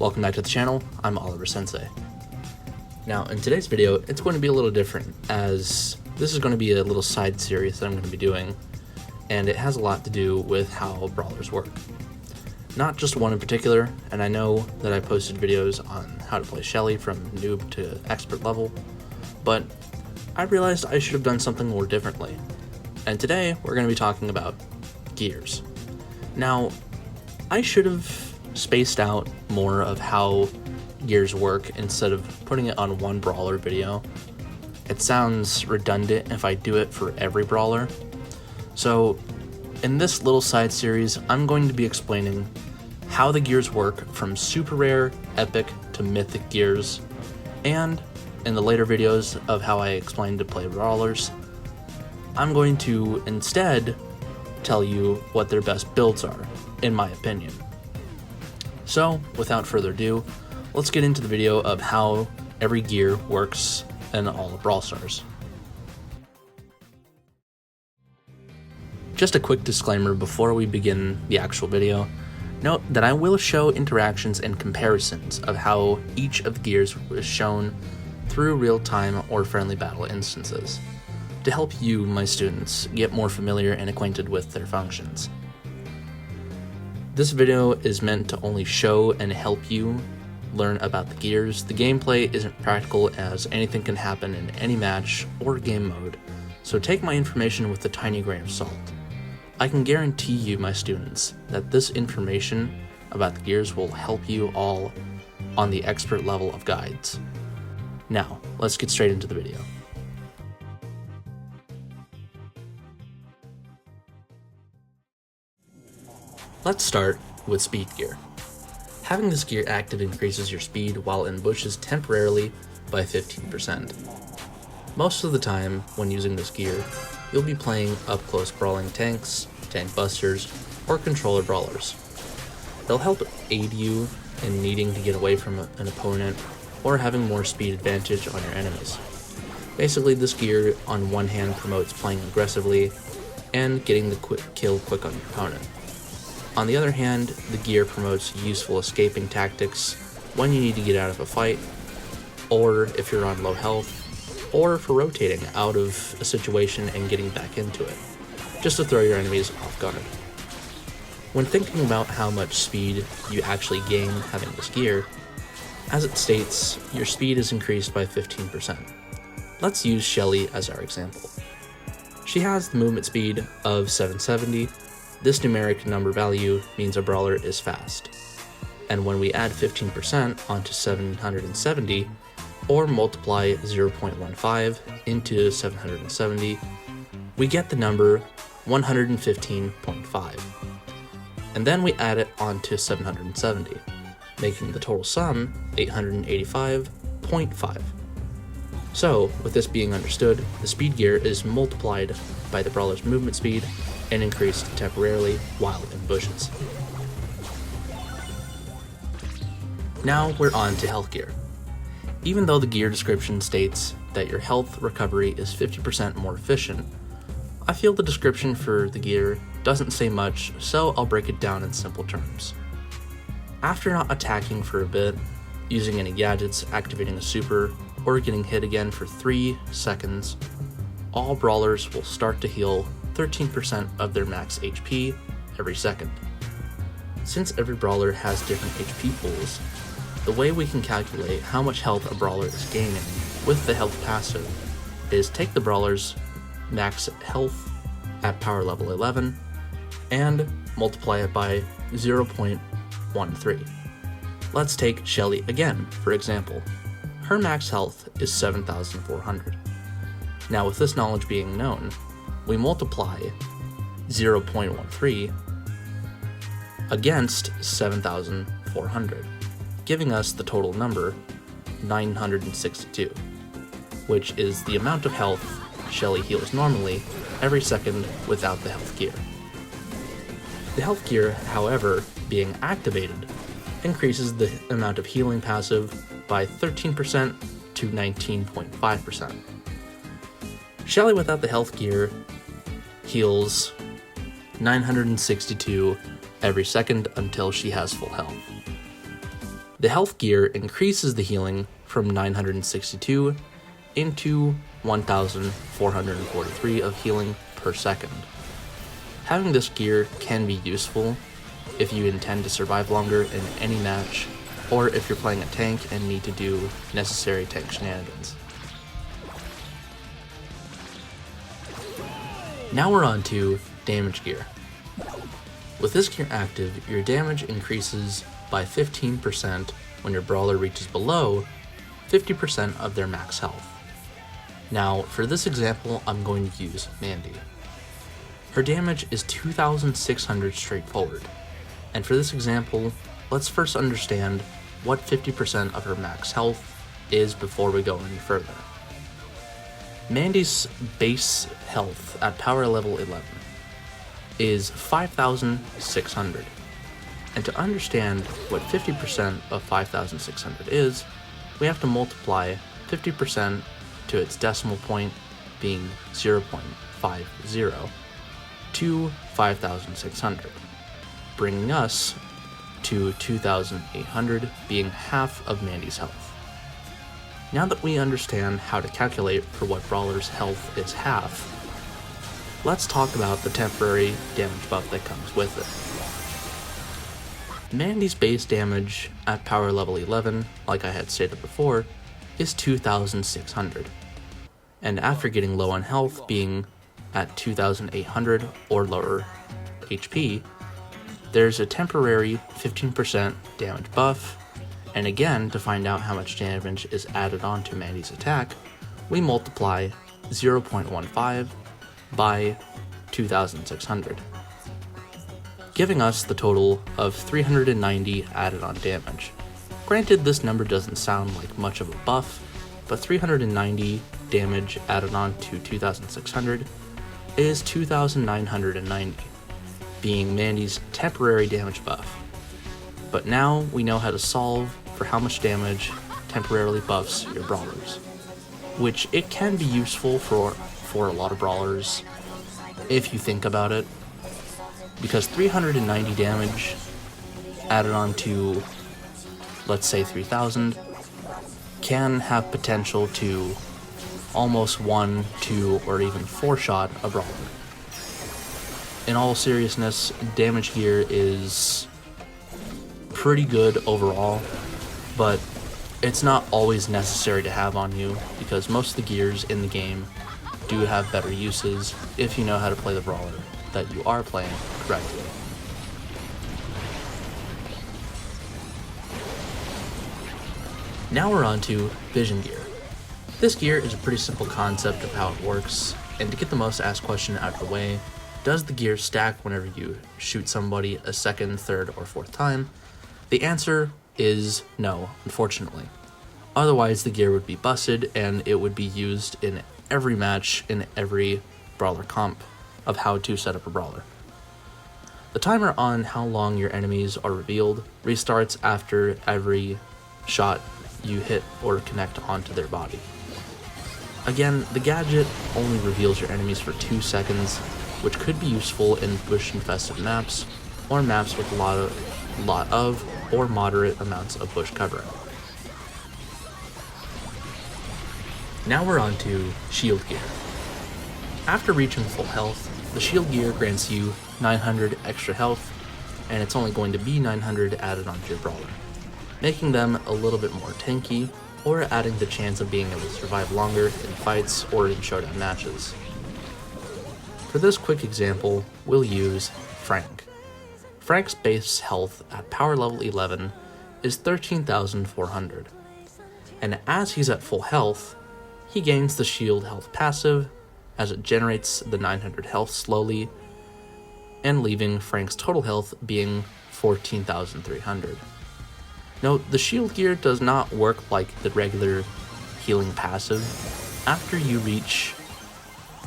welcome back to the channel. I'm Oliver Sensei. Now in today's video, it's going to be a little different, as this is going to be a little side series that I'm going to be doing, and it has a lot to do with how brawlers work. Not just one in particular, and I know that I posted videos on how to play Shelly from noob to expert level, but I realized I should have done something more differently. And today we're going to be talking about gears. Now, I should have spaced out more of how gears work instead of putting it on one brawler video. It sounds redundant if I do it for every brawler. So in this little side series, I'm going to be explaining how the gears work from super rare, epic to mythic gears, and in the later videos of how I explain to play brawlers, I'm going to instead tell you what their best builds are, in my opinion. So, without further ado, let's get into the video of how every gear works in all of Brawl Stars. Just a quick disclaimer before we begin the actual video. Note that I will show interactions and comparisons of how each of the gears was shown through real-time or friendly battle instances, to help you, my students, get more familiar and acquainted with their functions. This video is meant to only show and help you learn about the gears. The gameplay isn't practical, as anything can happen in any match or game mode, so take my information with a tiny grain of salt. I can guarantee you, my students, that this information about the gears will help you all on the expert level of guides. Now, let's get straight into the video. Let's start with speed gear. Having this gear active increases your speed while in bushes temporarily by 15%. Most of the time when using this gear, you'll be playing up-close brawling tanks, tank busters, or controller brawlers. They'll help aid you in needing to get away from an opponent or having more speed advantage on your enemies. Basically, this gear on one hand promotes playing aggressively and getting the kill quick on your opponent. On the other hand, the gear promotes useful escaping tactics when you need to get out of a fight, or if you're on low health, or for rotating out of a situation and getting back into it, just to throw your enemies off guard. When thinking about how much speed you actually gain having this gear, as it states, your speed is increased by 15%. Let's use Shelly as our example. She has the movement speed of 770. This numeric number value means a brawler is fast. And when we add 15% onto 770, or multiply 0.15 into 770, we get the number 115.5. And then we add it onto 770, making the total sum 885.5. So, with this being understood, the speed gear is multiplied by the brawler's movement speed and increased temporarily while in bushes. Now we're on to health gear. Even though the gear description states that your health recovery is 50% more efficient, I feel the description for the gear doesn't say much, so I'll break it down in simple terms. After not attacking for a bit, using any gadgets, activating a super, or getting hit again for 3 seconds, all brawlers will start to heal 13% of their max HP every second. Since every brawler has different HP pools, the way we can calculate how much health a brawler is gaining with the health passive is take the brawler's max health at power level 11 and multiply it by 0.13. Let's take Shelly again, for example. Her max health is 7,400. Now, with this knowledge being known, we multiply 0.13 against 7,400, giving us the total number 962, which is the amount of health Shelly heals normally every second without the health gear. The health gear, however, being activated, increases the amount of healing passive by 13% to 19.5%. Shelly without the health gear heals 962 every second until she has full health. The health gear increases the healing from 962 into 1443 of healing per second. Having this gear can be useful if you intend to survive longer in any match, or if you're playing a tank and need to do necessary tank shenanigans. Now we're on to damage gear. With this gear active, your damage increases by 15% when your brawler reaches below 50% of their max health. Now, for this example, I'm going to use Mandy. Her damage is 2,600 straightforward, and for this example, let's first understand what 50% of her max health is before we go any further. Mandy's base health at power level 11 is 5,600, and to understand what 50% of 5,600 is, we have to multiply 50% to its decimal point being 0.50 to 5,600, bringing us to 2,800, being half of Mandy's health. Now that we understand how to calculate for what brawler's health is half, let's talk about the temporary damage buff that comes with it. Mandy's base damage at power level 11, like I had stated before, is 2,600, and after getting low on health, being at 2,800 or lower HP, there's a temporary 15% damage buff, and again, to find out how much damage is added on to Mandy's attack, we multiply 0.15 by 2,600, giving us the total of 390 added on damage. Granted, this number doesn't sound like much of a buff, but 390 damage added on to 2,600 is 2,990, being Mandy's temporary damage buff. But now we know how to solve for how much damage temporarily buffs your brawlers, which it can be useful for a lot of brawlers if you think about it, because 390 damage added on to, let's say, 3,000 can have potential to almost 1, 2, or even 4-shot a brawler. In all seriousness, damage gear is pretty good overall, but it's not always necessary to have on you, because most of the gears in the game do have better uses if you know how to play the brawler that you are playing correctly. Now we're on to vision gear. This gear is a pretty simple concept of how it works, and to get the most asked question out of the way, does the gear stack whenever you shoot somebody a second, third, or fourth time? The answer is no, unfortunately. Otherwise, the gear would be busted, and it would be used in every match in every brawler comp of how to set up a brawler. The timer on how long your enemies are revealed restarts after every shot you hit or connect onto their body. Again, the gadget only reveals your enemies for 2 seconds, which could be useful in bush-infested maps, or maps with a lot of or moderate amounts of bush cover. Now we're on to shield gear. After reaching full health, the shield gear grants you 900 extra health, and it's only going to be 900 added onto your brawler, making them a little bit more tanky, or adding the chance of being able to survive longer in fights or in showdown matches. For this quick example, we'll use Frank. Frank's base health at power level 11 is 13,400, and as he's at full health, he gains the shield health passive as it generates the 900 health slowly, and leaving Frank's total health being 14,300. Note, the shield gear does not work like the regular healing passive. After you reach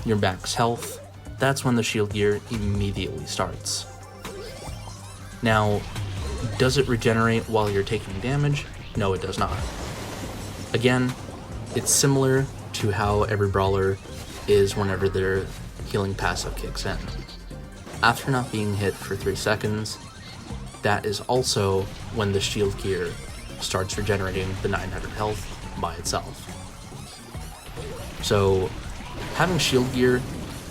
your max health, that's when the shield gear immediately starts. Now, does it regenerate while you're taking damage? No, it does not. Again, it's similar to how every brawler is whenever their healing passive kicks in. After not being hit for 3 seconds, that is also when the shield gear starts regenerating the 900 health by itself. So having shield gear,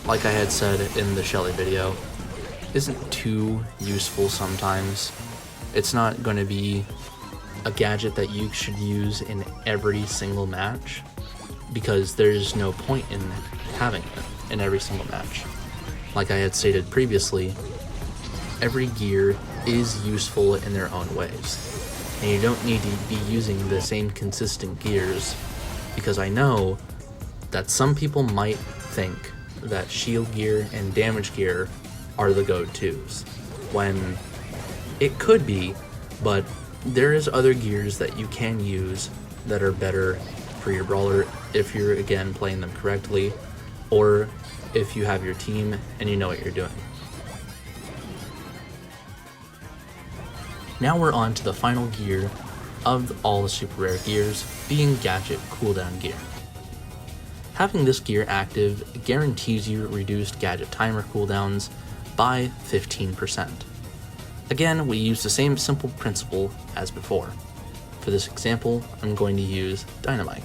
like I had said in the Shelly video, isn't too useful sometimes. It's not going to be a gadget that you should use in every single match, because there's no point in having it in every single match. Like I had stated previously, every gear is useful in their own ways, and you don't need to be using the same consistent gears, because I know that some people might think that shield gear and damage gear are the go-tos, when it could be, but there is other gears that you can use that are better for your brawler if you're, again, playing them correctly, or if you have your team and you know what you're doing. Now we're on to the final gear of all the super rare gears, being gadget cooldown gear. Having this gear active guarantees you reduced gadget timer cooldowns by 15%. Again, we use the same simple principle as before. For this example, I'm going to use Dynamite.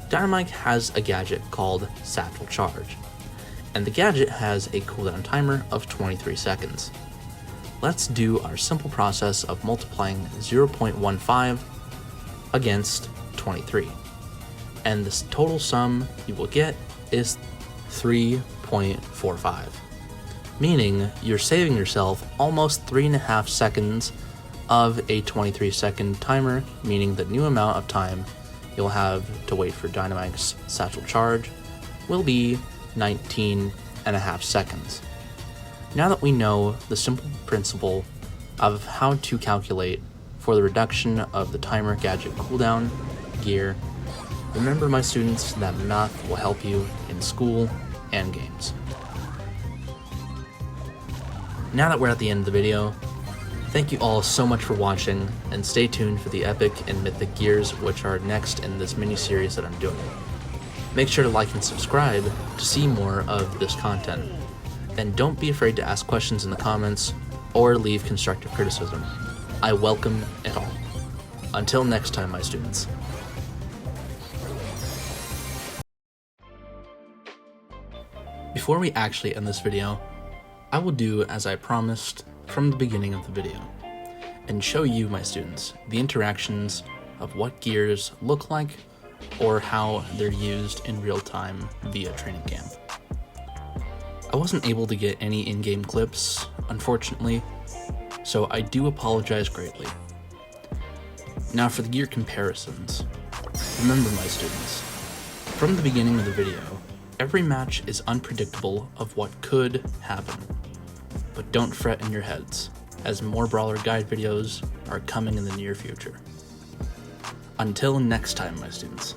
Dynamite has a gadget called Satchel Charge, and the gadget has a cooldown timer of 23 seconds. Let's do our simple process of multiplying 0.15 against 23. And the total sum you will get is 3.45, meaning you're saving yourself almost 3.5 seconds of a 23-second timer, meaning the new amount of time you'll have to wait for Dynamite's Satchel Charge will be 19.5 seconds. Now that we know the simple principle of how to calculate for the reduction of the timer gadget cooldown gear, remember, my students, that math will help you in school and games. Now that we're at the end of the video, thank you all so much for watching, and stay tuned for the epic and mythic gears which are next in this mini-series that I'm doing. Make sure to like and subscribe to see more of this content, and don't be afraid to ask questions in the comments or leave constructive criticism. I welcome it all. Until next time, my students. Before we actually end this video, I will do as I promised from the beginning of the video, and show you, my students, the interactions of what gears look like or how they're used in real time via training camp. I wasn't able to get any in-game clips, unfortunately, so I do apologize greatly. Now for the gear comparisons. Remember, my students, from the beginning of the video, every match is unpredictable of what could happen. But don't fret in your heads, as more Brawler Guide videos are coming in the near future. Until next time, my students.